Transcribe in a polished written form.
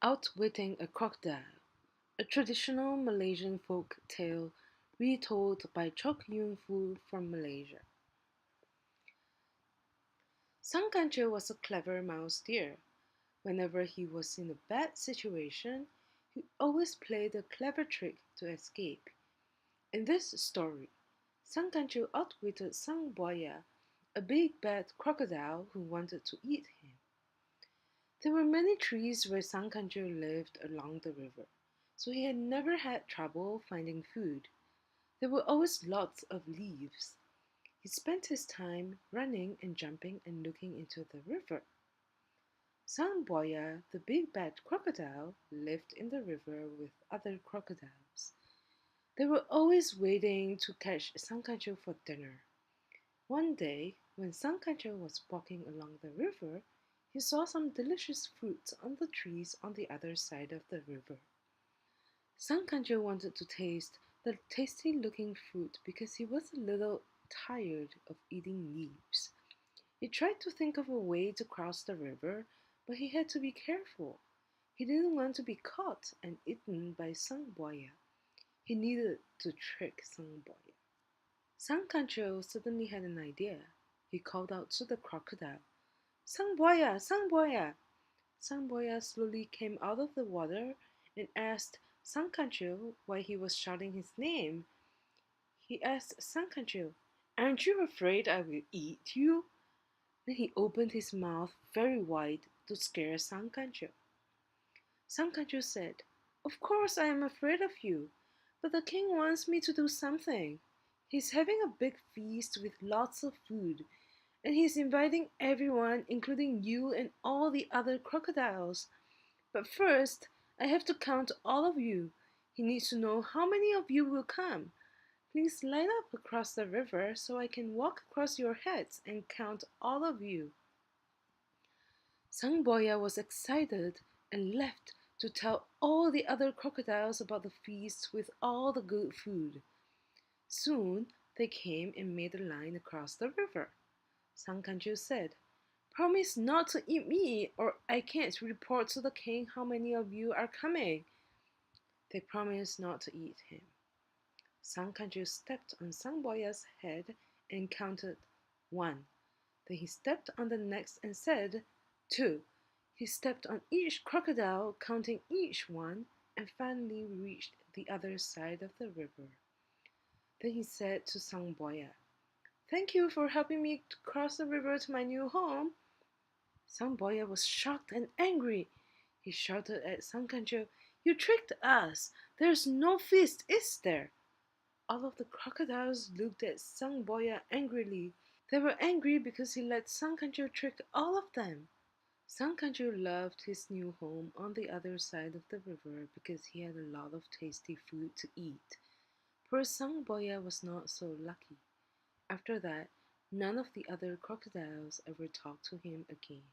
Outwitting a Crocodile, a traditional Malaysian folk tale retold by Chok Yoon from Malaysia. Sang Kancil was a clever mouse deer. Whenever he was in a bad situation, he always played a clever trick to escape. In this story, Sang Kancil outwitted Sang Buaya, a big bad crocodile who wanted to eat him. There were many trees where Sang Kancil lived along the river, so he had never had trouble finding food. There were always lots of leaves. He spent his time running and jumping and looking into the river. Sang Buaya, the big bad crocodile, lived in the river with other crocodiles. They were always waiting to catch Sang Kancil for dinner. One day, when Sang Kancil was walking along the river, he saw some delicious fruits on the trees on the other side of the river. Sang Kancil wanted to taste the tasty looking fruit because he was a little tired of eating leaves. He tried to think of a way to cross the river, but he had to be careful. He didn't want to be caught and eaten by Sang Buaya. He needed to trick Sang Buaya. Sang Kancil suddenly had an idea. He called out to the crocodile, Sang Buaya, Sang Buaya! Sang Buaya slowly came out of the water and asked Sang Kancil why he was shouting his name. He asked Sang Kancil, aren't you afraid I will eat you? Then he opened his mouth very wide to scare Sang Kancil. Sang Kancil said, of course I am afraid of you, but the king wants me to do something. He's having a big feast with lots of food, and he's inviting everyone, including you and all the other crocodiles. But first, I have to count all of you. He needs to know how many of you will come. Please line up across the river so I can walk across your heads and count all of you. Sang Boya was excited and left to tell all the other crocodiles about the feast with all the good food. Soon they came and made a line across the river. Sang Kancil said, promise not to eat me or I can't report to the king how many of you are coming. They promised not to eat him. Sang Kancil stepped on Sang Boya's head and counted 1. Then he stepped on the next and said 2. He stepped on each crocodile, counting each one, and finally reached the other side of the river. Then he said to Sang Boya, thank you for helping me to cross the river to my new home. Sang Boya was shocked and angry. He shouted at Sang Kancil, you tricked us. There's no feast, is there? All of the crocodiles looked at Sang Boya angrily. They were angry because he let Sang Kancil trick all of them. Sang Kancil loved his new home on the other side of the river because he had a lot of tasty food to eat. Poor Sang Boya was not so lucky. After that, none of the other crocodiles ever talked to him again.